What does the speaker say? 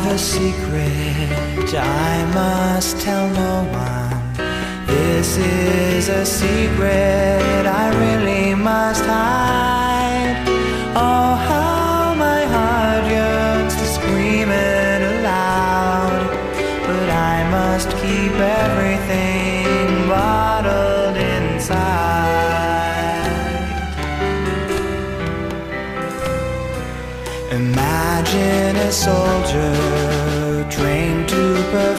A secret I must tell no one. This is a secret I really must hide. Oh, how my heart yearns to scream it aloud, but I must keep everything bottled inside. Imagine a soldier